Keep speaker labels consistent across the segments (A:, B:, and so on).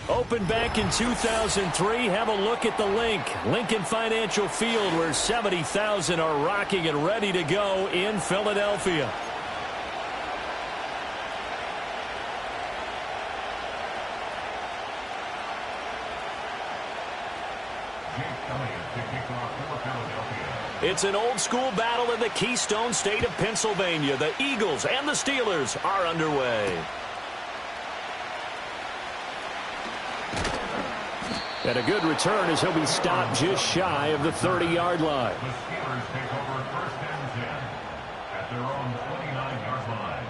A: Opened back in 2003. Have a look at the Lincoln Financial Field, where 70,000 are rocking and ready to go in Philadelphia. It's an old-school battle in the Keystone State of Pennsylvania. The Eagles and the Steelers are underway. And a good return as he'll be stopped just shy of the 30-yard line.
B: The Steelers take over first and 10 at their own 29-yard line.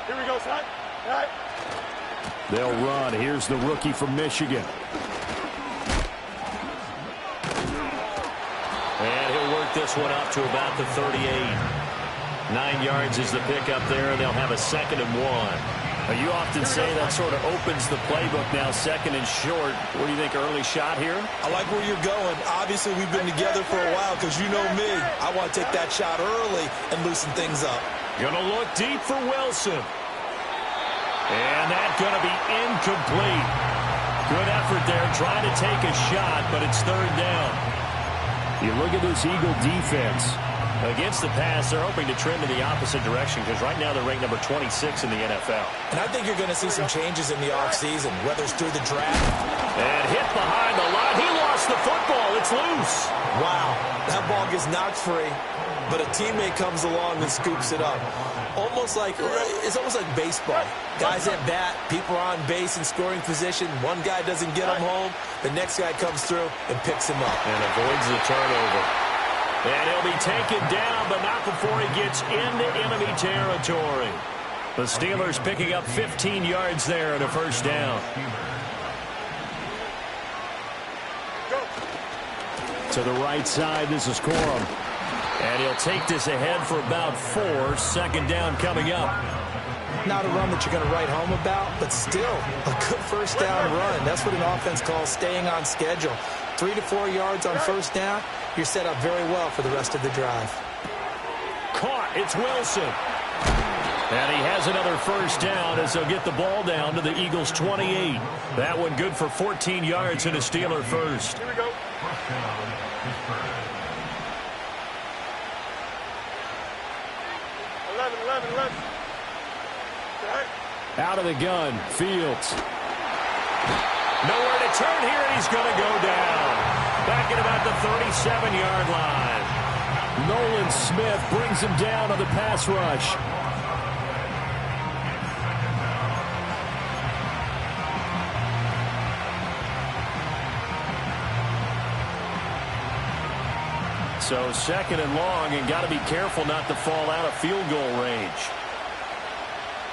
C: Here we go, son. All right.
A: They'll run. Here's the rookie from Michigan. And he'll work this one up to about the 38. 9 yards is the pickup there, and they'll have a 2nd and 1. Now, you often say that sort of opens the playbook now, 2nd and short. What do you think, early shot here?
D: I like where you're going. Obviously, we've been together for a while because you know me. I want to take that shot early and loosen things up.
A: Gonna look deep for Wilson. And that's gonna be incomplete. Good effort there, trying to take a shot, but it's 3rd down. You look at this Eagle defense. Against the pass, they're hoping to trend in the opposite direction because right now they're ranked number 26 in the NFL.
D: And I think you're going to see some changes in the offseason, whether it's through the draft.
A: And hit behind the line. He lost the football. It's loose.
D: Wow, that ball gets knocked free, but a teammate comes along and scoops it up. It's almost like baseball. Guys at bat, people are on base in scoring position. One guy doesn't get him home. The next guy comes through and picks him up.
A: And avoids the turnover. And he'll be taken down, but not before he gets into enemy territory. The Steelers picking up 15 yards there and a 1st down. To the right side, this is Corum. And he'll take this ahead for about 4. 2nd down coming up.
D: Not a run that you're going to write home about, but still a good 1st down run. That's what an offense calls staying on schedule. 3 to 4 yards on 1st down. You're set up very well for the rest of the drive.
A: Caught. It's Wilson. And he has another 1st down as they'll get the ball down to the Eagles' 28. That one good for 14 yards and a Steeler 1st.
C: Here we go. 11.
A: Out of the gun, Fields. Nowhere to turn here, and he's going to go down. Back at about the 37-yard line. Nolan Smith brings him down on the pass rush. So 2nd and long, and got to be careful not to fall out of field goal range.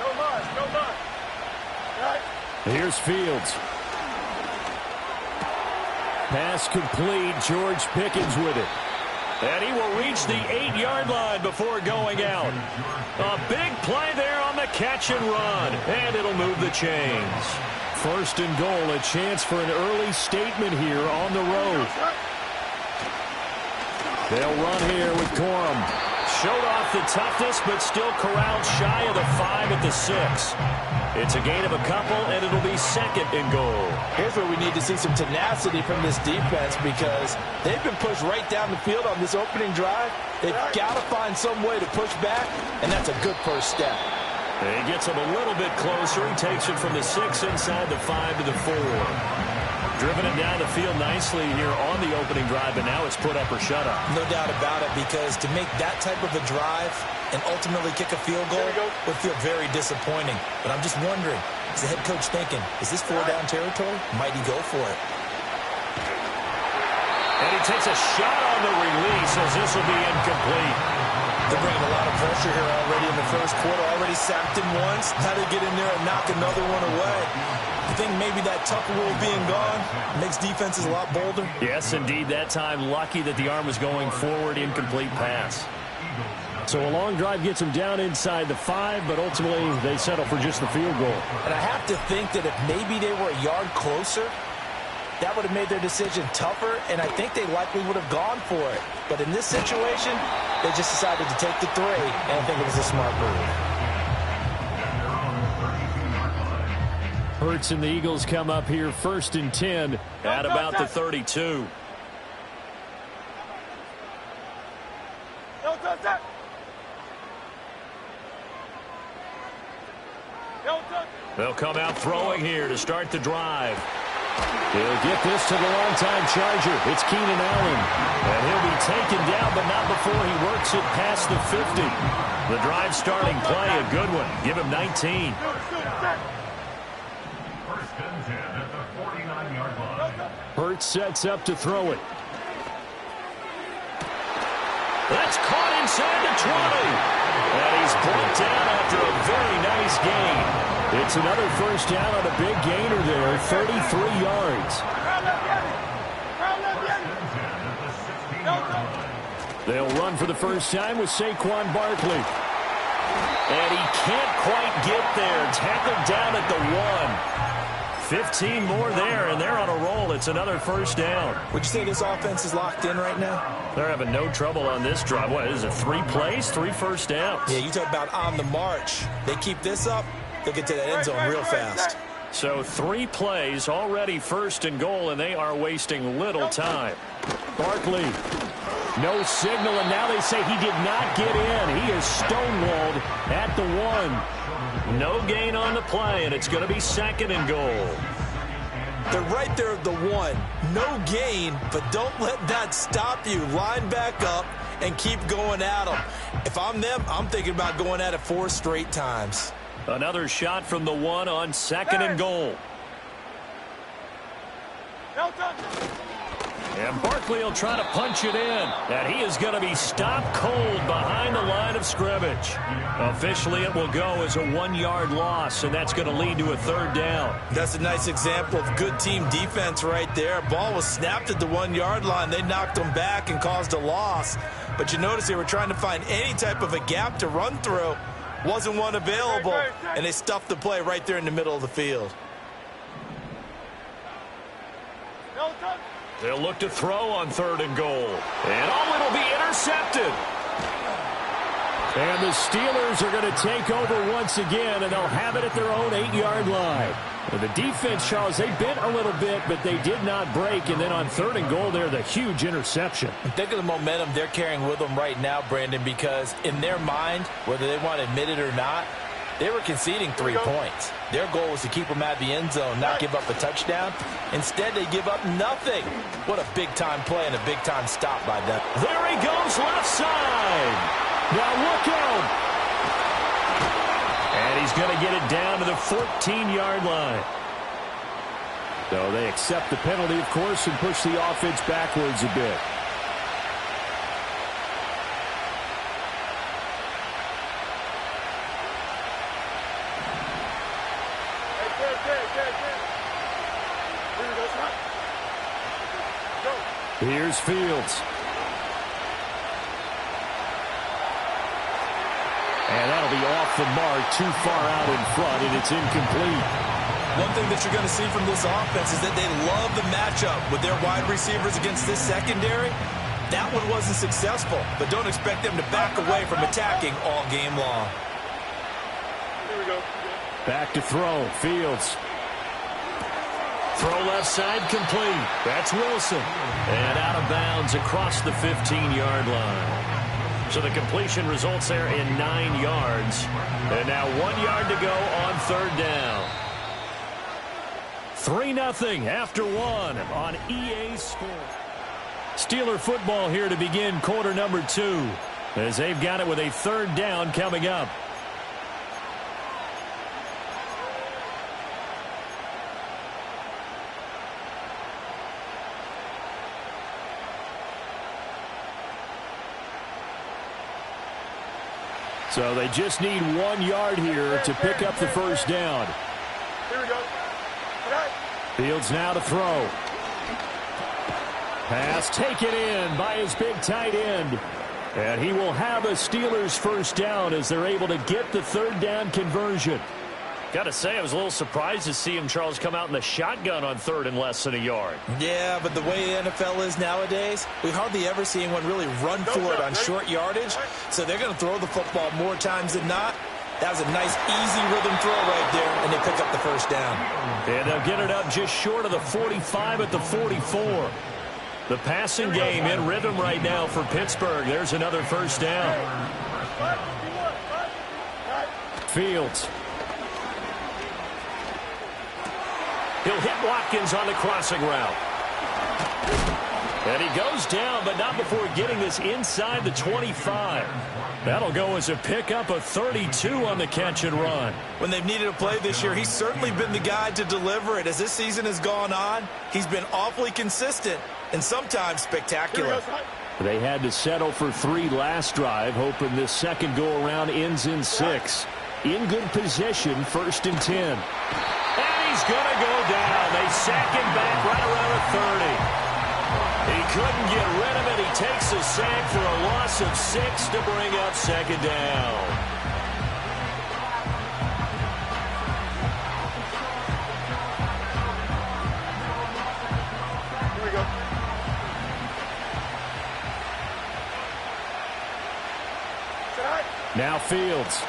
C: No mud. Right.
A: Here's Fields. Pass complete. George Pickens with it. And he will reach the 8-yard line before going out. A big play there on the catch and run. And it'll move the chains. 1st and goal, a chance for an early statement here on the road. They'll run here with Corum. Showed off the toughness, but still corralled shy of the 5 at the 6. It's a gain of a couple, and it'll be 2nd and goal.
D: Here's where we need to see some tenacity from this defense because they've been pushed right down the field on this opening drive. They've got to find some way to push back, and that's a good 1st step.
A: And he gets him a little bit closer. He takes it from the 6 inside the 5 to the 4. Driven it down the field nicely here on the opening drive, but now it's put up or shut up.
D: No doubt about it, because to make that type of a drive and ultimately kick a field goal would feel very disappointing. But I'm just wondering, is the head coach thinking, is this 4-down territory? Might he go for it?
A: And he takes a shot on the release as this will be incomplete.
D: They're bringing a lot of pressure here already in the 1st quarter. Already sacked him once. How to get in there and knock another one away. I think maybe that Tucker rule being gone makes defenses a lot bolder.
A: Yes, indeed. That time, lucky that the arm was going forward. Incomplete pass. So a long drive gets them down inside the 5, but ultimately they settle for just the field goal.
D: And I have to think that if maybe they were a yard closer, that would have made their decision tougher, and I think they likely would have gone for it. But in this situation, they just decided to take the 3, and I think it was a smart move.
A: Hurts and the Eagles come up here 1st and 10 at about the 32. They'll come out throwing here to start the drive. He'll get this to the longtime Charger. It's Keenan Allen. And he'll be taken down, but not before he works it past the 50. The drive starting play, a good one. Give him 19.
B: First and 10 at the 49-yard line.
A: Hurts sets up to throw it. That's caught inside the 20. And he's brought down after a very nice gain. It's another first down on a big gainer there, 33 yards. They'll run for the first time with Saquon Barkley. And he can't quite get there. Tackled down at the 1. 15 more there, and they're on a roll. It's another first down.
D: Would you say this offense is locked in right now?
A: They're having no trouble on this drive. What is it, 3 plays, 3 first downs?
D: Yeah, you talk about on the march. They keep this up, they'll get to that end zone real fast.
A: So 3 plays, already 1st and goal, and they are wasting little time. Barkley, no signal, and now they say he did not get in. He is stonewalled at the 1. No gain on the play, and it's going to be 2nd and goal.
D: They're right there at the 1. No gain, but don't let that stop you. Line back up and keep going at them. If I'm them, I'm thinking about going at it 4 straight times.
A: Another shot from the 1 on 2nd and goal. And Barkley will try to punch it in. And he is going to be stopped cold behind the line of scrimmage. Officially, it will go as a 1-yard loss, and that's going to lead to a 3rd down.
D: That's a nice example of good team defense right there. Ball was snapped at the 1-yard line. They knocked them back and caused a loss. But you notice they were trying to find any type of a gap to run through. Wasn't one available, and they stuffed the play right there in the middle of the field.
A: They'll look to throw on 3rd and goal. And it'll be intercepted. And the Steelers are going to take over once again, and they'll have it at their own 8-yard line. And the defense, Charles, they bent a little bit, but they did not break. And then on 3rd and goal there, the huge interception.
D: Think of the momentum they're carrying with them right now, Brandon, because in their mind, whether they want to admit it or not, they were conceding 3 points. Their goal was to keep them out of the end zone, not give up a touchdown. Instead, they give up nothing. What a big-time play and a big-time stop by them.
A: There he goes, left side. Now look out. And he's going to get it down to the 14-yard line. So they accept the penalty, of course, and push the offense backwards a bit. Here's Fields. And that'll be off the mark, too far out in front, and it's incomplete.
D: One thing that you're going to see from this offense is that they love the matchup with their wide receivers against this secondary. That one wasn't successful, but don't expect them to back away from attacking all game long.
C: Here we go.
A: Back to throw, Fields. Throw left side complete. That's Wilson. And out of bounds across the 15-yard line. So the completion results there in 9 yards. And now 1 yard to go on 3rd down. 3-0 after 1 on EA Sports. Steeler football here to begin quarter number 2. As they've got it with a 3rd down coming up. So they just need 1 yard here to pick up the first down.
C: Here we go.
A: Fields now to throw. Pass taken in by his big tight end. And he will have a Steelers first down as they're able to get the third down conversion. Got to say, I was a little surprised to see him, Charles, come out in the shotgun on third and less than a yard.
D: Yeah, but the way the NFL is nowadays, we hardly ever see anyone really run for it on short yardage. So they're going to throw the football more times than not. That was a nice, easy rhythm throw right there, and they pick up the first down.
A: And they'll get it up just short of the 45 at the 44. The passing game in rhythm right now for Pittsburgh. There's another first down. Fields. He'll hit Watkins on the crossing route. And he goes down, but not before getting this inside the 25. That'll go as a pickup of 32 on the catch and run.
D: When they've needed a play this year, he's certainly been the guy to deliver it. As this season has gone on, he's been awfully consistent and sometimes spectacular.
A: They had to settle for 3 last drive, hoping this second go-around ends in 6. In good position, 1st and 10. And he's going to go down. They sack him back right around the 30. He couldn't get rid of it. He takes a sack for a loss of 6 to bring up second down.
C: Here we go.
A: Now Fields.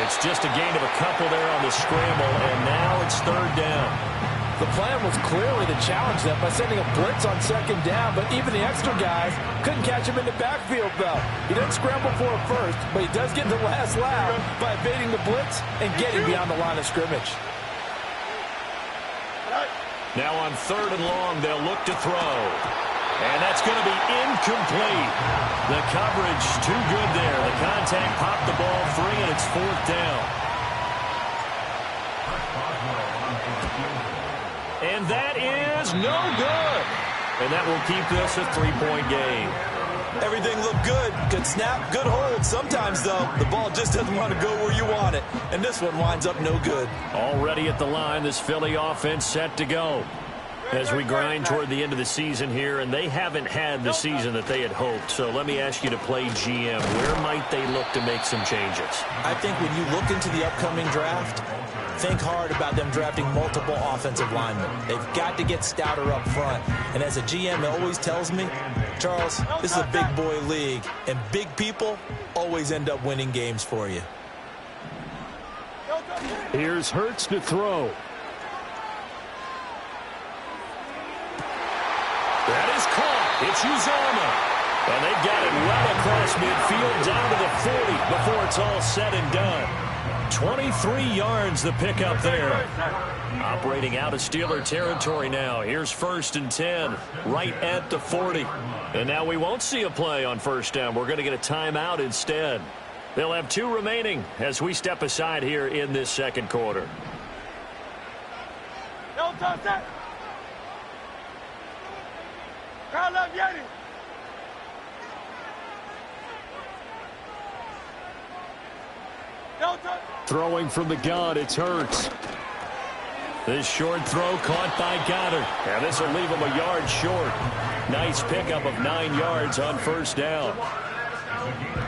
A: It's just a gain of a couple there on the scramble, and now it's third down.
E: The plan was clearly to challenge them by sending a blitz on second down, but even the extra guys couldn't catch him in the backfield, though. He doesn't scramble for it first, but he does get in the last lap by evading the blitz and getting beyond the line of scrimmage.
A: Now on third and long, they'll look to throw. And that's going to be incomplete. The coverage too good there. The contact popped the ball free, and it's fourth down. And that is no good. And that will keep this a 3-point game.
D: Everything looked good. Good snap, good hold. Sometimes, though, the ball just doesn't want to go where you want it. And this one winds up no good.
A: Already at the line, this Philly offense set to go. As we grind toward the end of the season here, and they haven't had the season that they had hoped. So let me ask you to play GM. Where might they look to make some changes?
D: I think when you look into the upcoming draft, think hard about them drafting multiple offensive linemen. They've got to get stouter up front. And as a GM, it always tells me, Charles, this is a big boy league, and big people always end up winning games for you.
A: Here's Hurts to throw. That is caught. It's Uzomah. And they got it well across midfield down to the 40 before it's all said and done. 23 yards the pickup there. Operating out of Steeler territory now. Here's 1st and 10 right at the 40. And now we won't see a play on first down. We're going to get a timeout instead. They'll have 2 remaining as we step aside here in this second quarter.
C: Don't touch that. Call up Yeti. Don't touch.
A: Throwing from the gun, it's Hurts. This short throw caught by Goddard. And this will leave him a yard short. Nice pickup of 9 yards on first down.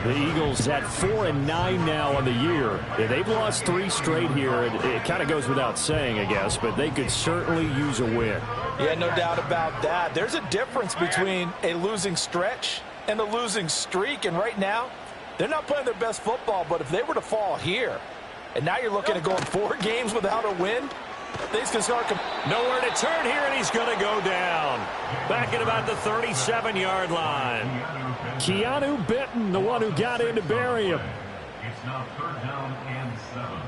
A: The Eagles at 4-9 now on the year. They've lost 3 straight here. It kind of goes without saying, I guess, but they could certainly use a win.
E: Yeah, no doubt about that. There's a difference between a losing stretch and a losing streak, and right now, they're not playing their best football, but if they were to fall here, and now you're looking at going 4 games without a win, things can start.
A: Nowhere to turn here, and he's going to go down. Back at about the 37-yard line. Keanu Benton, the one who got in to bury him.
B: It's now third down and 7.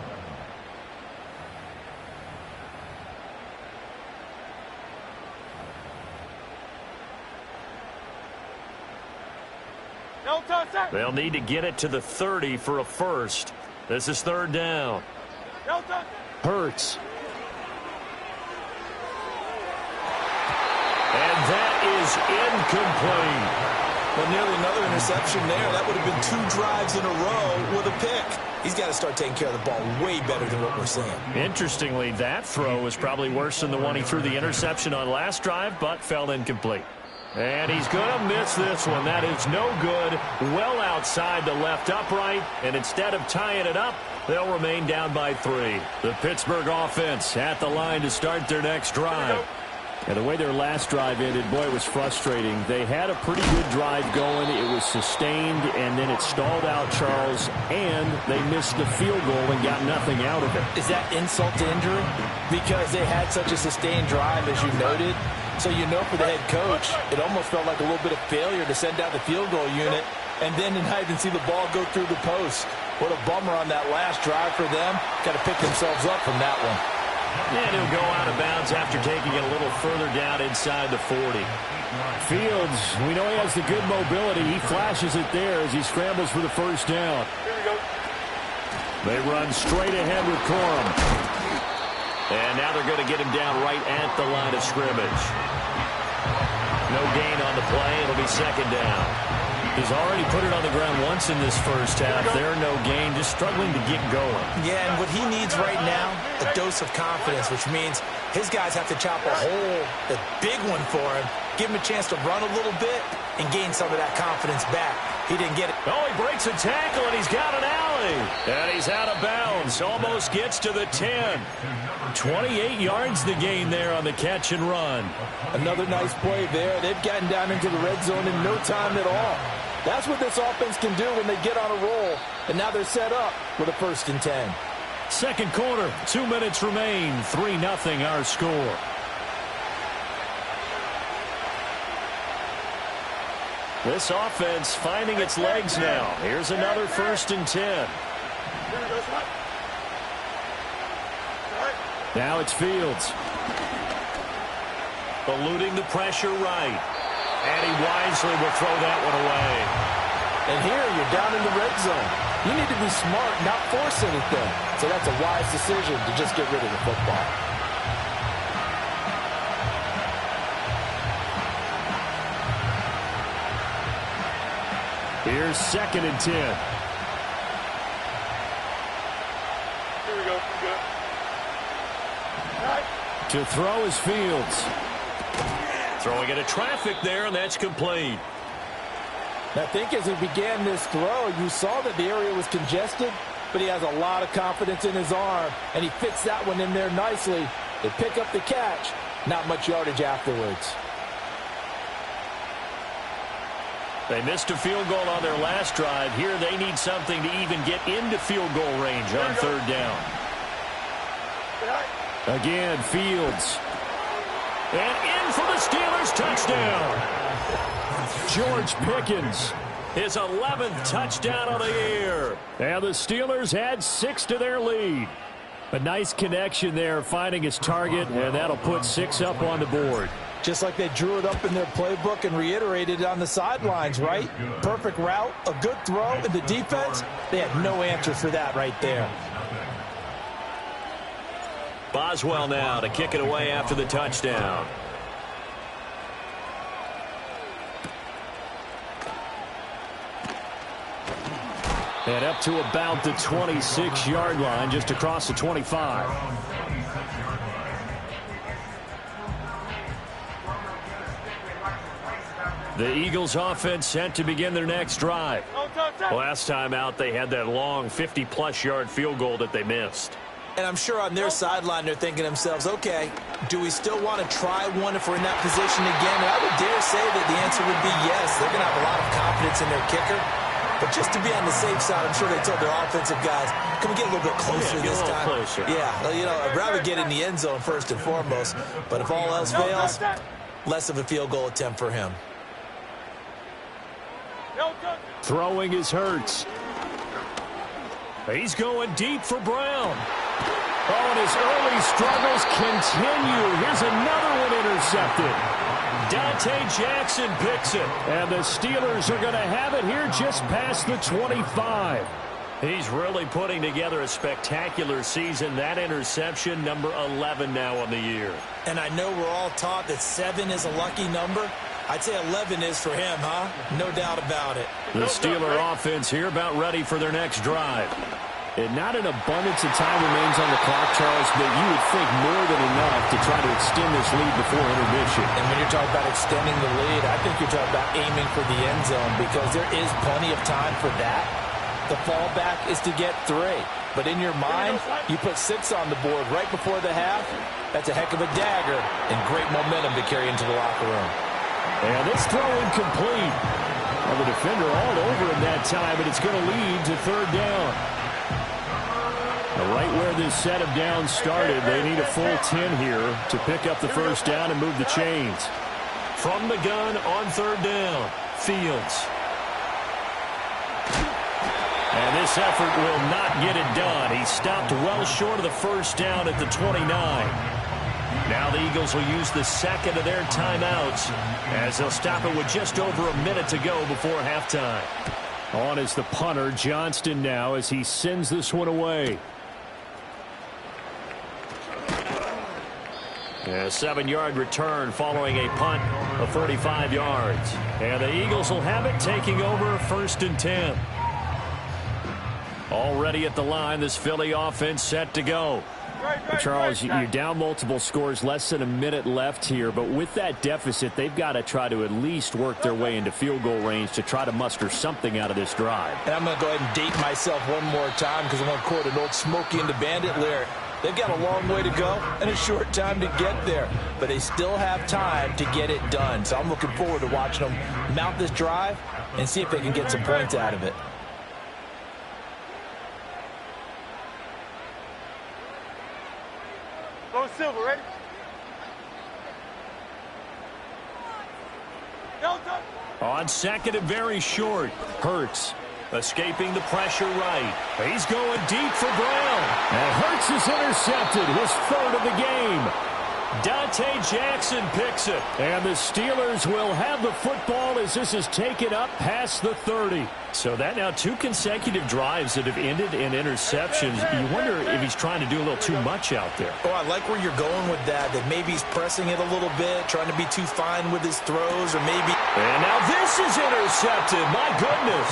C: Don't touch that.
A: They'll need to get it to the 30 for a first. This is third down.
C: Don't touch that.
A: Hurts. And that is incomplete.
D: Well, nearly another interception there. That would have been 2 drives in a row with a pick. He's got to start taking care of the ball way better than what we're seeing.
A: Interestingly, that throw was probably worse than the one he threw the interception on last drive, but fell incomplete. And he's going to miss this one. That is no good. Well outside the left upright. And instead of tying it up, they'll remain down by 3. The Pittsburgh offense at the line to start their next drive. And the way their last drive ended, boy, it was frustrating. They had a pretty good drive going. It was sustained, and then it stalled out, Charles, and they missed the field goal and got nothing out of it.
E: Is that insult to injury? Because they had such a sustained drive, as you noted. So you know for the head coach, it almost felt like a little bit of failure to send out the field goal unit and then not even see the ball go through the post. What a bummer on that last drive for them. Got to pick themselves up from that one.
A: And he'll go out of bounds after taking it a little further down inside the 40. Fields, we know he has the good mobility. He flashes it there as he scrambles for the first down.
C: Here we go.
A: They run straight ahead with Corum. And now they're going to get him down right at the line of scrimmage. No gain on the play. It'll be second down. He's already put it on the ground once in this first half. There, no gain, just struggling to get going.
D: Yeah, and what he needs right now, a dose of confidence, which means his guys have to chop a hole, a big one for him, give him a chance to run a little bit and gain some of that confidence back. He didn't get it.
A: Oh, he breaks a tackle, and he's got an alley. And he's out of bounds. Almost gets to the 10. 28 yards the gain there on the catch and run.
E: Another nice play there. They've gotten down into the red zone in no time at all. That's what this offense can do when they get on a roll. And now they're set up with a 1st and 10.
A: Second quarter, 2 minutes remain. 3-0 our score. This offense finding its legs now. Here's another 1st and 10.
C: Here we go, son. All right.
A: Now it's Fields. Eluding the pressure right. And he wisely will throw that one away.
E: And here you're down in the red zone. You need to be smart, not force anything. So that's a wise decision to just get rid of the football.
A: Here's 2nd and 10.
C: Here we go. Good. All right.
A: To throw is Fields. Throwing into traffic there, and that's complete.
E: I think as he began this throw, you saw that the area was congested, but he has a lot of confidence in his arm, and he fits that one in there nicely. They pick up the catch, not much yardage afterwards.
A: They missed a field goal on their last drive. Here they need something to even get into field goal range on 3rd down. Again, Fields. And in for the Steelers touchdown. George Pickens, his 11th touchdown of the year. And the Steelers had 6 to their lead. A nice connection there, finding his target, and that'll put 6 up on the board.
E: Just like they drew it up in their playbook and reiterated it on the sidelines, right? Perfect route, a good throw, and the defense, they had no answer for that right there.
A: Boswell now to kick it away after the touchdown. And up to about the 26-yard line, just across the 25. The Eagles offense set to begin their next drive. Last time out, they had that long 50-plus yard field goal that they missed.
D: And I'm sure on their sideline they're thinking to themselves, okay, do we still want to try one if we're in that position again? And I would dare say that the answer would be yes. They're going to have a lot of confidence in their kicker. But just to be on the safe side, I'm sure they told their offensive guys, can we get a little bit closer this time?
A: Closer.
D: Yeah, you know, I'd rather get in the end zone first and foremost. But if all else fails, less of a field goal attempt for him.
A: Throwing is Hurts. He's going deep for Brown. Oh, and his early struggles continue. Here's another one intercepted. Dante Jackson picks it. And the Steelers are going to have it here just past the 25. He's really putting together a spectacular season. That interception, number 11 now on the year.
D: And I know we're all taught that 7 is a lucky number. I'd say 11 is for him, huh? No doubt about it.
A: The Steeler offense here about ready for their next drive. And not an abundance of time remains on the clock, Charles, but you would think more than enough to try to extend this lead before intermission.
E: And when you're talking about extending the lead, I think you're talking about aiming for the end zone because there is plenty of time for that. The fallback is to get 3. But in your mind, you put 6 on the board right before the half. That's a heck of a dagger and great momentum to carry into the locker room.
A: And this throw incomplete. Well, the defender all over him that time, but it's going to lead to 3rd down. Right where this set of downs started, they need a full 10 here to pick up the 1st down and move the chains. From the gun on 3rd down, Fields. And this effort will not get it done. He stopped well short of the 1st down at the 29. Now the Eagles will use the 2nd of their timeouts as they'll stop it with just over a minute to go before halftime. On is the punter, Johnston, now as he sends this one away. A 7-yard return following a punt of 45 yards. And the Eagles will have it, taking over 1st and 10. Already at the line, this Philly offense set to go. Charles, you're down multiple scores, less than a minute left here, but with that deficit, they've got to try to at least work their way into field goal range to try to muster something out of this drive.
E: And I'm going to go ahead and date myself one more time because I want to quote an old Smokey and the Bandit lyric. They've got a long way to go and a short time to get there, but they still have time to get it done. So I'm looking forward to watching them mount this drive and see if they can get some points out of it.
C: Low Silver, ready?
A: On 2nd and very short, Hurts escaping the pressure right. He's going deep for Brown. And Hurts is intercepted, his 3rd of the game. Dante Jackson picks it. And the Steelers will have the football as this is taken up past the 30. So that now 2 consecutive drives that have ended in interceptions. You wonder if he's trying to do a little too much out there.
E: Oh, I like where you're going with that maybe he's pressing it a little bit, trying to be too fine with his throws, or maybe...
A: And now this is intercepted. My goodness.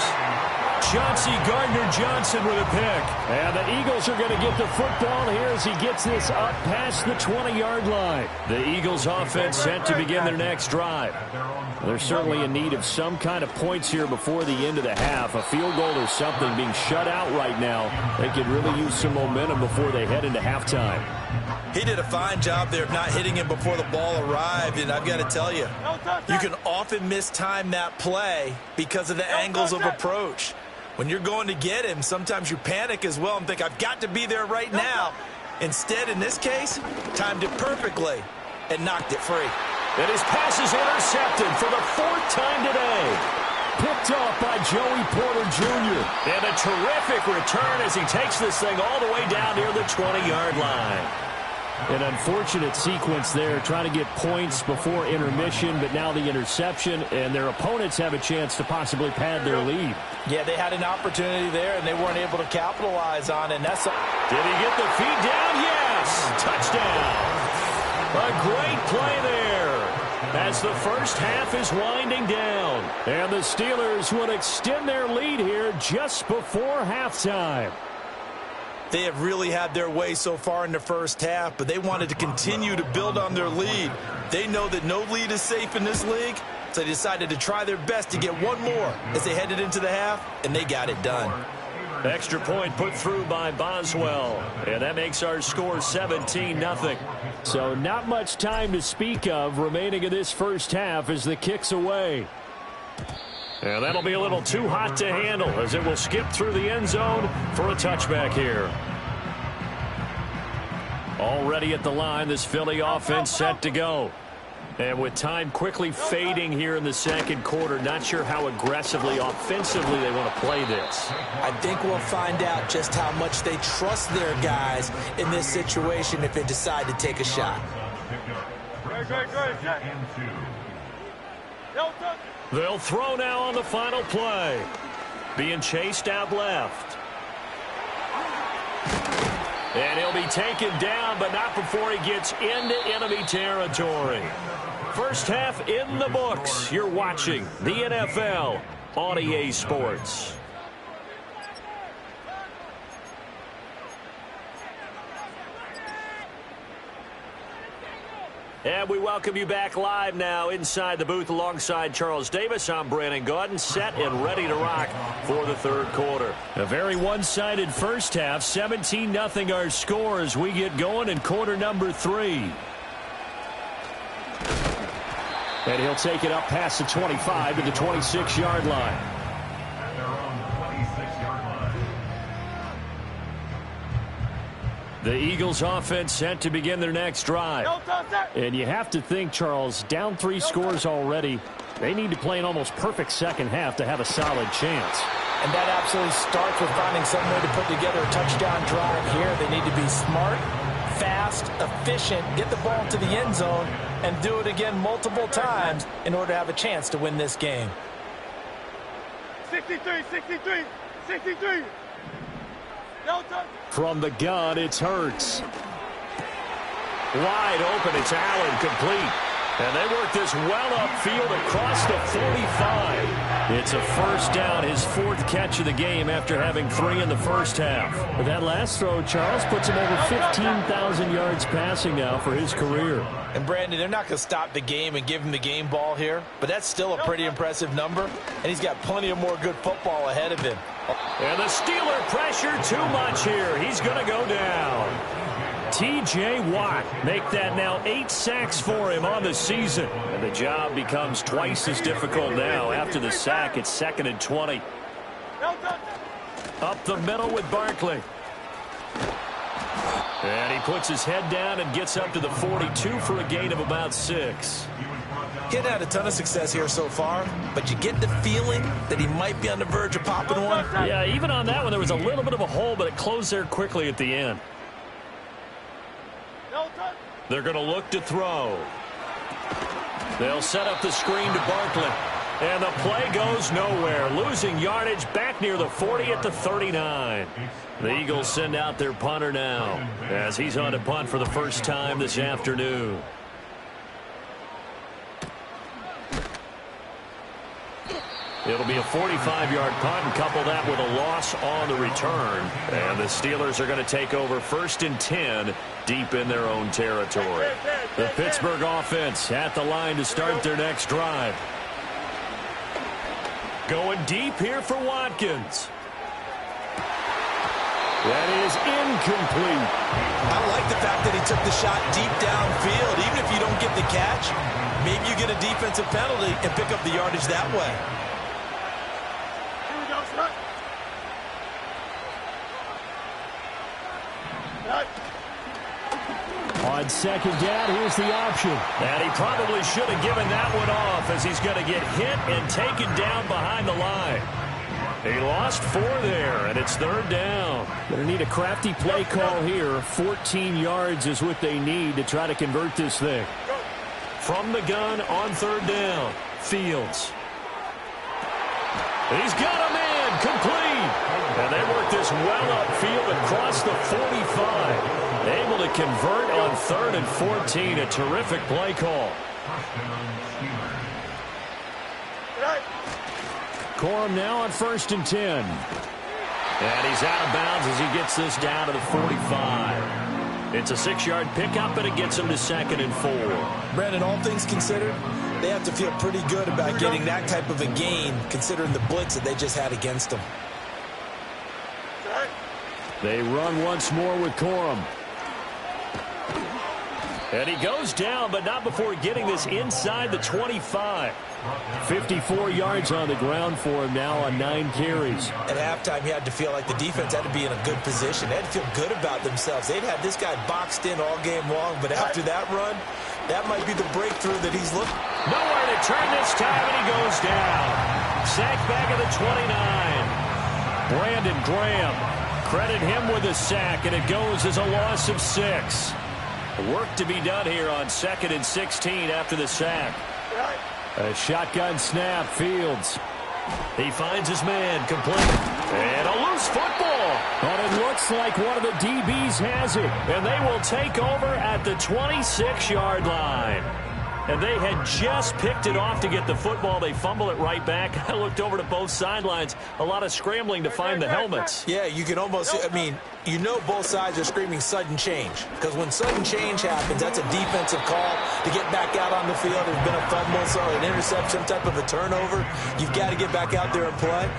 A: Chauncey Gardner-Johnson with a pick. And the Eagles are going to get the football here as he gets this up past the 20-yard line. The Eagles offense set to begin their next drive. They're certainly in need of some kind of points here before the end of the half. A field goal or something being shut out right now. They could really use some momentum before they head into halftime.
D: He did a fine job there of not hitting him before the ball arrived, and I've got to tell you, you can often mistime that play because of the angles of approach. When you're going to get him, sometimes you panic as well and think, I've got to be there right now. Instead, in this case, timed it perfectly and knocked it free.
A: And his pass is intercepted for the 4th time today. Picked off by Joey Porter Jr. And a terrific return as he takes this thing all the way down near the 20-yard line. An unfortunate sequence there, trying to get points before intermission, but now the interception, and their opponents have a chance to possibly pad their lead.
E: Yeah, they had an opportunity there, and they weren't able to capitalize on it. And that's
A: Did he get the feet down? Yes! Touchdown! A great play there as the first half is winding down. And the Steelers will extend their lead here just before halftime.
D: They have really had their way so far in the first half, but they wanted to continue to build on their lead. They know that no lead is safe in this league, so they decided to try their best to get one more as they headed into the half, and they got it done.
A: Extra point put through by Boswell, and that makes our score 17-0. So not much time to speak of remaining in this first half as the kick's away. And that'll be a little too hot to handle as it will skip through the end zone for a touchback here. Already at the line, this Philly offense set to go. And with time quickly fading here in the second quarter, not sure how aggressively, offensively they want to play this.
E: I think we'll find out just how much they trust their guys in this situation if they decide to take a shot.
A: They'll throw now on the final play. Being chased out left. And he'll be taken down, but not before he gets into enemy territory. First half in the books. You're watching the NFL on EA Sports. And we welcome you back live now inside the booth alongside Charles Davis. I'm Brandon Gaudin, set and ready to rock for the third quarter. A very one-sided first half, 17-0 our score as we get going in quarter number 3. And he'll take it up past the 25 to the 26-yard line.
B: At their own 26-yard line.
A: The Eagles offense set to begin their next drive.
F: And you have to think, Charles, down 3 scores already. They need to play an almost perfect second half to have a solid chance.
E: And that absolutely starts with finding some way to put together a touchdown drive here. They need to be smart, fast, efficient, get the ball to the end zone, and do it again multiple times in order to have a chance to win this game.
C: 63, 63, 63. No touch.
A: From the gun, it's Hurts. Wide open, it's Allen, complete. And they work this well upfield across the 45. It's a first down, his 4th catch of the game after having 3 in the first half.
F: But that last throw, Charles, puts him over 15,000 yards passing now for his career.
E: And Brandon, they're not going to stop the game and give him the game ball here, but that's still a pretty impressive number, and he's got plenty of more good football ahead of him.
A: And the Steeler pressure too much here. He's going to go down. T.J. Watt make that now 8 sacks for him on the season. And the job becomes twice as difficult now. After the sack, it's 2nd and 20. Up the middle with Barkley. And he puts his head down and gets up to the 42 for a gain of about 6.
D: He hadn't had a ton of success here so far, but you get the feeling that he might be on the verge of popping one.
A: Yeah, even on that one, there was a little bit of a hole, but it closed there quickly at the end. They're going to look to throw. They'll set up the screen to Barkley. And the play goes nowhere. Losing yardage back near the 40 at the 39. The Eagles send out their punter now as he's on to punt for the first time this afternoon. It'll be a 45-yard punt and couple that with a loss on the return. And the Steelers are going to take over 1st and 10 deep in their own territory. The Pittsburgh offense at the line to start their next drive. Going deep here for Watkins. That is incomplete.
D: I like the fact that he took the shot deep downfield. Even if you don't get the catch, maybe you get a defensive penalty and pick up the yardage that way.
F: On 2nd down, here's the option.
A: And he probably should have given that one off as he's going to get hit and taken down behind the line. He lost 4 there, and it's 3rd down.
F: Going to need a crafty play call here. 14 yards is what they need to try to convert this thing.
A: From the gun on 3rd down, Fields. He's got a man, complete. And they work this well upfield across the 45. Able to convert on 3rd and 14. A terrific play call.
F: Corum now on 1st and 10.
A: And he's out of bounds as he gets this down to the 45. It's a 6-yard pickup, and it gets him to 2nd and 4.
D: Brandon, all things considered, they have to feel pretty good about getting that type of a gain, considering the blitz that they just had against them.
F: They run once more with Corum.
A: And he goes down, but not before getting this inside the 25.
F: 54 yards on the ground for him now on 9 carries.
D: At halftime, he had to feel like the defense had to be in a good position. They had to feel good about themselves. They'd had this guy boxed in all game long, but after that run, that might be the breakthrough that he's looking.
A: Nowhere to turn this time, and he goes down. Sacked back at the 29. Brandon Graham, credit him with a sack, and it goes as a loss of 6. Work to be done here on 2nd and 16 after the sack.
F: A shotgun snap, Fields.
A: He finds his man, complete. And a loose football.
F: And it looks like one of the DBs has it.
A: And they will take over at the 26-yard line. And they had just picked it off to get the football. They fumble it right back. I looked over to both sidelines. A lot of scrambling to find the helmets.
D: Yeah, you can almost, I mean, you know both sides are screaming sudden change. Because when sudden change happens, that's a defensive call to get back out on the field. There's been a fumble, so an interception, type of a turnover. You've got to get back out there and play.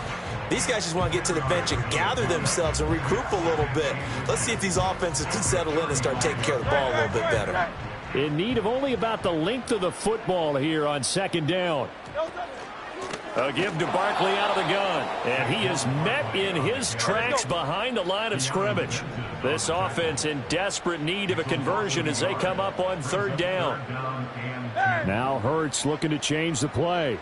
D: These guys just want to get to the bench and gather themselves and regroup a little bit. Let's see if these offenses can settle in and start taking care of the ball a little bit better.
F: In need of only about the length of the football here on second down.
A: A give to Barkley out of the gun. And he is met in his tracks behind the line of scrimmage. This offense in desperate need of a conversion as they come up on third down.
F: Now Hurts looking to change the play.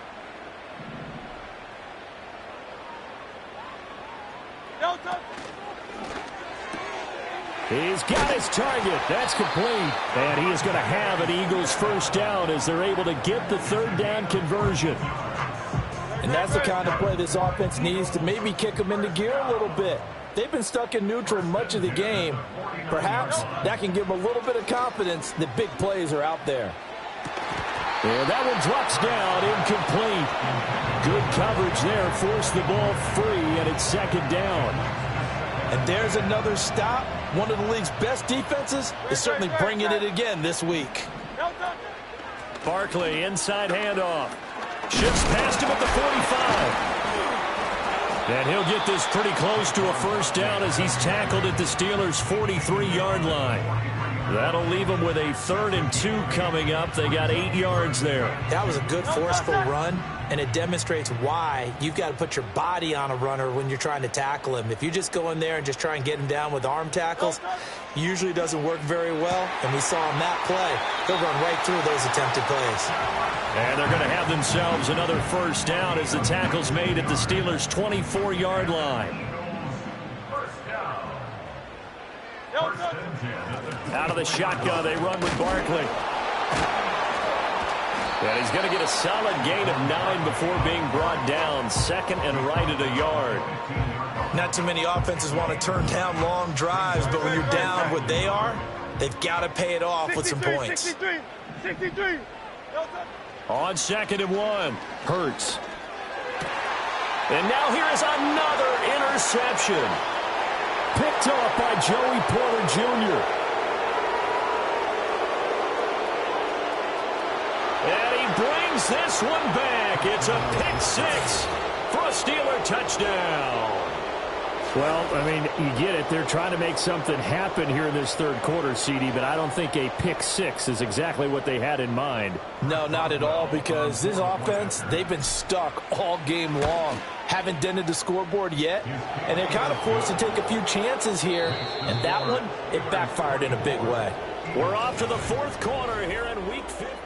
F: He's got his target. That's complete. And he is going to have an Eagles first down as they're able to get the third down conversion.
E: And that's the kind of play this offense needs to maybe kick them into gear a little bit. They've been stuck in neutral much of the game. Perhaps that can give them a little bit of confidence that big plays are out there.
F: And that one drops down, incomplete. Good coverage there, forced the ball free, and it's second down.
E: And there's another stop. One of the league's best defenses is certainly bringing it again this week.
A: Barkley, inside handoff. Shifts past him at the 45. And he'll get this pretty close to a first down as he's tackled at the Steelers' 43-yard line. That'll leave them with a 3rd and 2 coming up. They got 8 yards there.
D: That was a good forceful run, and it demonstrates why you've got to put your body on a runner when you're trying to tackle him. If you just go in there and just try and get him down with arm tackles, usually doesn't work very well, and we saw on that play, he'll run right through those attempted plays.
A: And they're going to have themselves another first down as the tackle's made at the Steelers' 24-yard line. Out of the shotgun, they run with Barkley. And he's going to get a solid gain of 9 before being brought down. 2nd and right at a yard.
D: Not too many offenses want to turn down long drives, but when you're down what they are, they've got to pay it off with some points.
C: 63.
A: On 2nd and 1.
F: Hurts.
A: And now here is another interception.
F: Picked off by Joey Porter Jr.
A: And he brings this one back. It's a pick 6 for a Steeler touchdown.
F: Well, I mean, you get it. They're trying to make something happen here in this third quarter, CD, but I don't think a pick 6 is exactly what they had in mind.
E: No, not at all, because this offense, they've been stuck all game long. Haven't dented the scoreboard yet, and they're kind of forced to take a few chances here, and that one, it backfired in a big way.
A: We're off to the 4th quarter here in Week 15.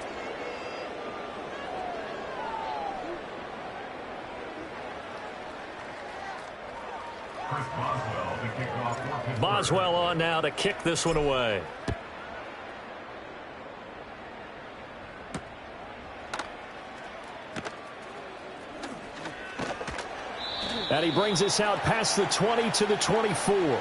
A: Boswell on now to kick this one away.
F: And he brings us out past the 20 to the 24.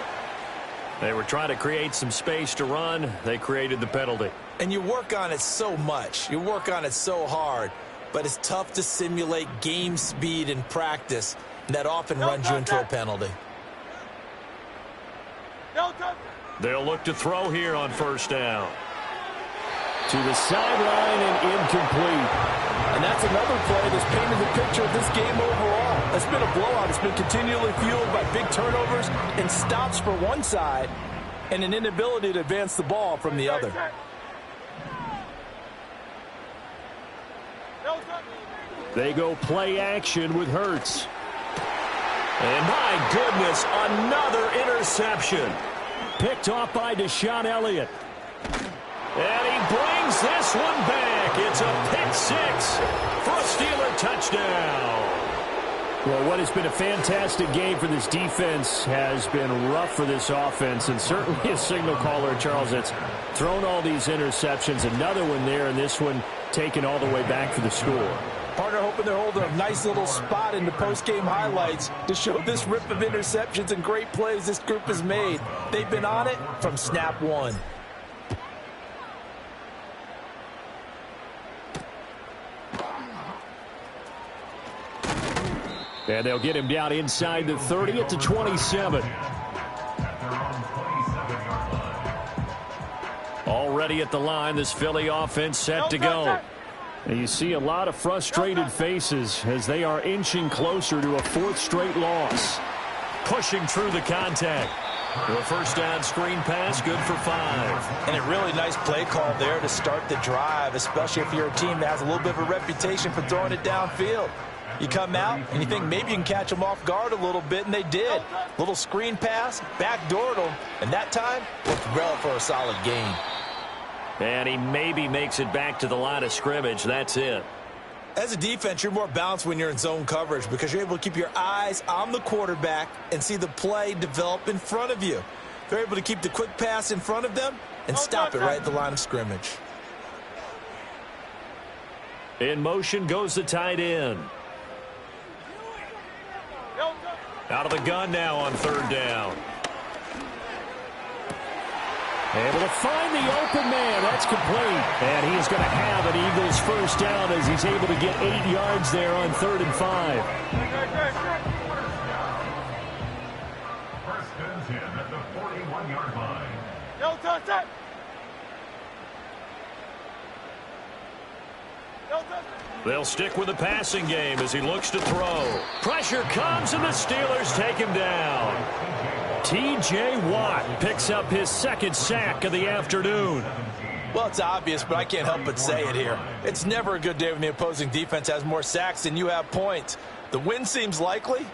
A: They were trying to create some space to run. They created the penalty.
D: And you work on it so much. You work on it so hard. But it's tough to simulate game speed in practice. And that often runs you into a penalty.
A: They'll look to throw here on first down.
F: To the sideline and incomplete.
E: And that's another play that's painted the picture of this game overall. It's been a blowout. It's been continually fueled by big turnovers and stops for one side and an inability to advance the ball from the other.
F: They go play action with Hurts.
A: And my goodness, another interception.
F: Picked off by Deshaun Elliott.
A: And he brings this one back. It's a pick 6 for a Steeler touchdown.
F: Well, what has been a fantastic game for this defense has been rough for this offense, and certainly a signal caller, Charles, that's thrown all these interceptions. Another one there, and this one taken all the way back for the score.
E: Partner hoping they're holding a nice little spot in the post-game highlights to show this rip of interceptions and great plays this group has made. They've been on it from snap one.
F: And they'll get him down inside the 30 at the 27. Already at the line, this Philly offense set to go. And you see a lot of frustrated faces as they are inching closer to a 4th straight loss.
A: Pushing through the contact. The first down screen pass, good for 5.
E: And a really nice play call there to start the drive, especially if you're a team that has a little bit of a reputation for throwing it downfield. You come out and you think maybe you can catch them off guard a little bit, and they did. Little screen pass, backdoored them, and that time looked well for a solid gain.
A: And he maybe makes it back to the line of scrimmage. That's it.
D: As a defense, you're more balanced when you're in zone coverage because you're able to keep your eyes on the quarterback and see the play develop in front of you. They're able to keep the quick pass in front of them and stop it right at the line of scrimmage.
A: In motion goes the tight end. Out of the gun now on 3rd down.
F: Able to find the open man. That's complete. And he is going to have an Eagles first down as he's able to get 8 yards there on 3rd and 5.
B: First and 10 at the 41-yard line.
C: No touch.
A: They'll stick with the passing game as he looks to throw. Pressure comes, and the Steelers take him down. T.J. Watt picks up his 2nd sack of the afternoon.
E: Well, it's obvious, but I can't help but say it here. It's never a good day when the opposing defense has more sacks than you have points. The win seems likely,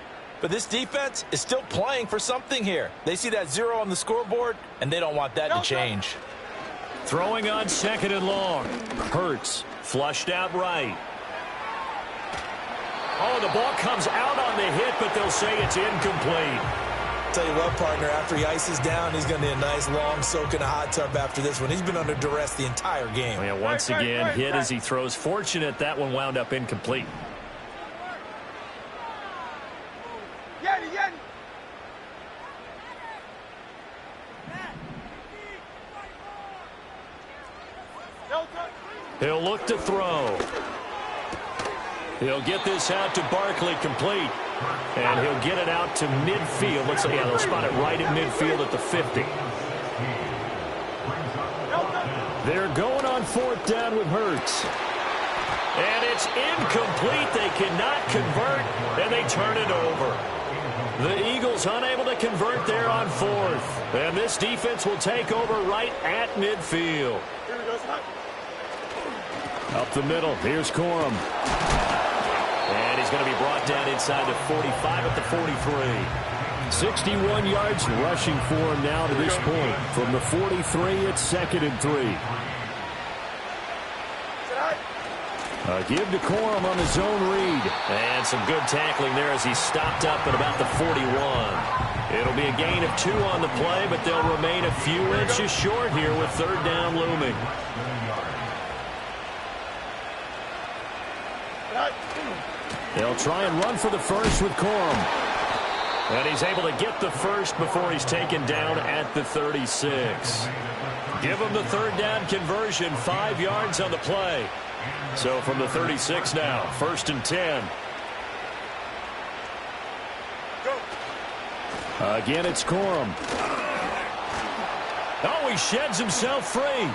E: but this defense is still playing for something here. They see that 0 on the scoreboard, and they don't want that to change.
A: Throwing on 2nd and long. Hurts, flushed out right. Oh, the ball comes out on the hit, but they'll say it's incomplete.
D: Tell you what, partner, after he ices down, he's going to need a nice long soak in a hot tub after this one. He's been under duress the entire game.
A: Yeah, once again, hit as he throws. Fortunate that one wound up incomplete. He'll look to throw. He'll get this out to Barkley, complete. And he'll get it out to midfield. Looks like, yeah, they'll spot it right at midfield at the 50.
F: They're going on 4th down with Hurts.
A: And it's incomplete. They cannot convert, and they turn it over. The Eagles unable to convert there on 4th. And this defense will take over right at midfield.
F: Up the middle, here's Corum.
A: And he's going to be brought down inside the 45 at the 43.
F: 61 yards rushing for him now to this point. From the 43, it's 2nd and 3. Give to Corum on the zone read.
A: And some good tackling there as he stopped up at about the 41. It'll be a gain of 2 on the play, but they'll remain a few inches short here with 3rd down looming.
F: They'll try and run for the first with Corum.
A: And he's able to get the first before he's taken down at the 36. Give him the 3rd down conversion, 5 yards on the play. So from the 36 now, 1st and 10.
F: Again, it's Corum.
A: Oh, he sheds himself free.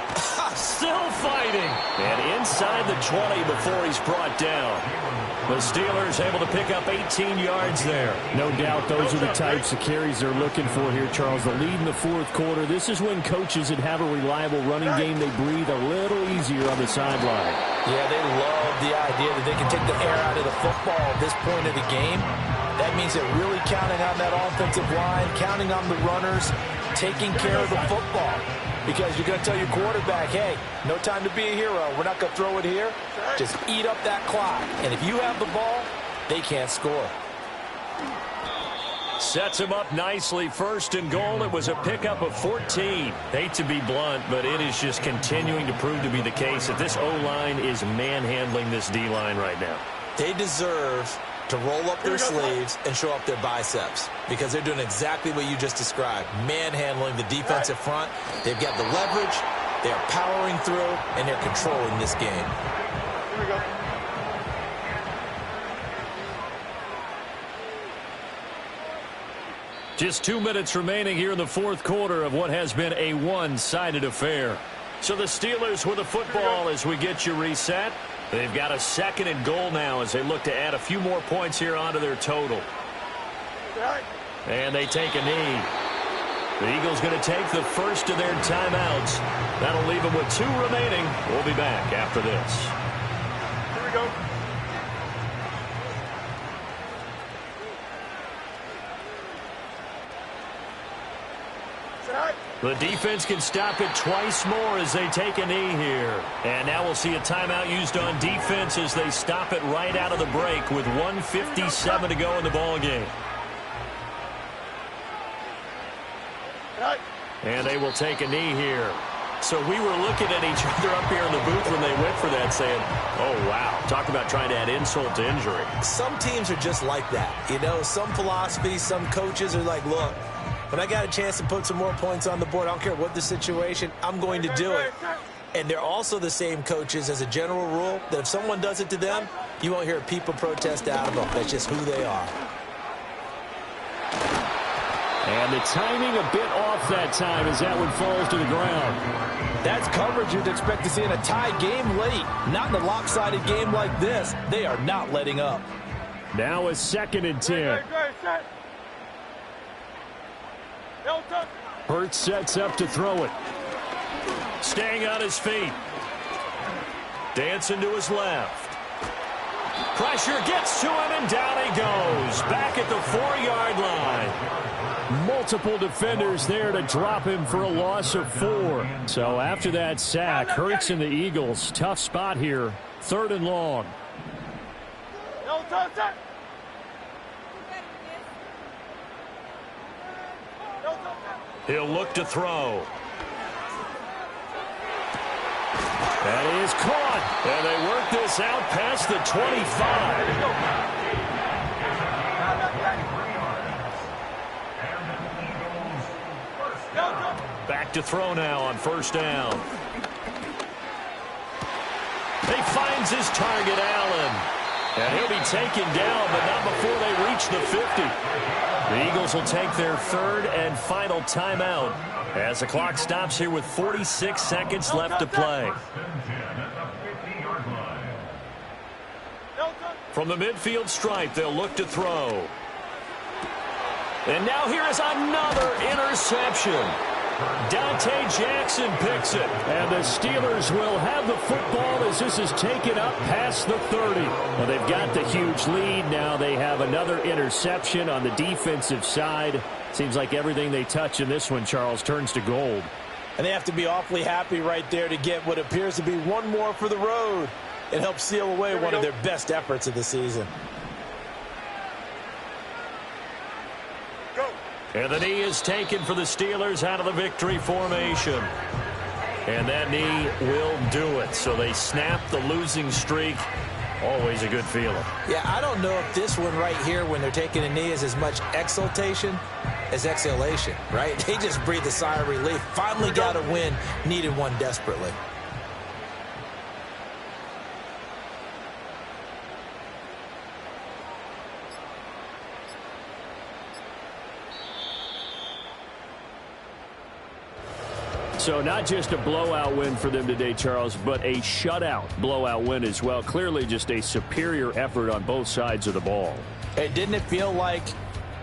A: Still fighting. And inside the 20 before he's brought down. The Steelers able to pick up 18 yards there.
F: No doubt those are the types of carries they're looking for here, Charles. The lead in the 4th quarter. This is when coaches that have a reliable running game, they breathe a little easier on the sideline.
E: Yeah, they love the idea that they can take the air out of the football at this point of the game. That means they're really counting on that offensive line, counting on the runners, taking care of the football. Because you're going to tell your quarterback, hey, no time to be a hero. We're not going to throw it here. Just eat up that clock. And if you have the ball, they can't score.
A: Sets him up nicely. 1st and goal. It was a pickup of 14. Hate to be blunt, but it is just continuing to prove to be the case that this O-line is manhandling this D-line right now.
D: They deserve to roll up their sleeves and show up their biceps because they're doing exactly what you just described, manhandling the defensive front. They've got the leverage, they're powering through, and they're controlling this game.
C: Here we go.
A: Just 2 minutes remaining here in the fourth quarter of what has been a one-sided affair. So the Steelers with the football as we get you reset. They've got a 2nd and goal now as they look to add a few more points here onto their total. And they take a knee. The Eagles going to take the first of their timeouts. That'll leave them with 2 remaining. We'll be back after this.
C: Here we go.
A: The defense can stop it twice more as they take a knee here. And now we'll see a timeout used on defense as they stop it right out of the break with 1:57 to go in the ballgame. And they will take a knee here. So we were looking at each other up here in the booth when they went for that saying, oh, wow, talk about trying to add insult to injury.
D: Some teams are just like that. You know, some philosophies, some coaches are like, look, when I got a chance to put some more points on the board, I don't care what the situation, I'm going to do it. And they're also the same coaches as a general rule that if someone does it to them, you won't hear people protest out of them. That's just who they are.
F: And the timing a bit off that time as that one falls to the ground.
E: That's coverage you'd expect to see in a tie game late. Not in a lopsided game like this. They are not letting up.
F: Now a 2nd and 10. Hurts sets up to throw it.
A: Staying on his feet. Dancing to his left. Pressure gets to him, and down he goes. Back at the 4-yard line.
F: Multiple defenders there to drop him for a loss of 4. So after that sack, Hurts and the Eagles, tough spot here. 3rd and long.
A: He'll look to throw.
F: That is caught.
A: And they work this out past the 25. Back to throw now on 1st down. He finds his target, Allen. And he'll be taken down, but not before they reach the 50. The Eagles will take their 3rd and final timeout as the clock stops here with 46 seconds left to play. From the midfield stripe, they'll look to throw. And now here is another interception. Dante Jackson picks it.
F: And the Steelers will have the football as this is taken up past the 30. Well, they've got the huge lead. Now they have another interception on the defensive side. Seems like everything they touch in this one, Charles, turns to gold.
E: And they have to be awfully happy right there to get what appears to be one more for the road. It helps seal away one of their best efforts of the season.
A: And the knee is taken for the Steelers out of the victory formation. And that knee will do it. So they snap the losing streak. Always a good feeling.
D: Yeah, I don't know if this one right here when they're taking a knee is as much exultation as exhalation, right? They just breathe a sigh of relief. Finally got a win, needed one desperately.
F: So not just a blowout win for them today, Charles, but a shutout blowout win as well. Clearly just a superior effort on both sides of the ball.
E: Hey, didn't it feel like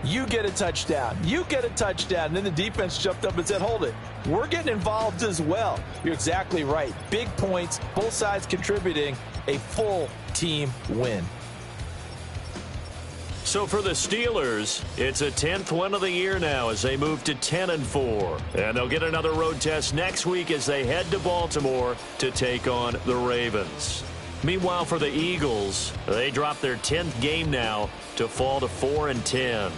E: you get a touchdown, you get a touchdown, and then the defense jumped up and said, hold it, we're getting involved as well. You're exactly right. Big points, both sides contributing, a full team win.
A: So for the Steelers, it's a 10th win of the year now as they move to 10-4. And they'll get another road test next week as they head to Baltimore to take on the Ravens. Meanwhile, for the Eagles, they drop their 10th game now to fall to 4-10.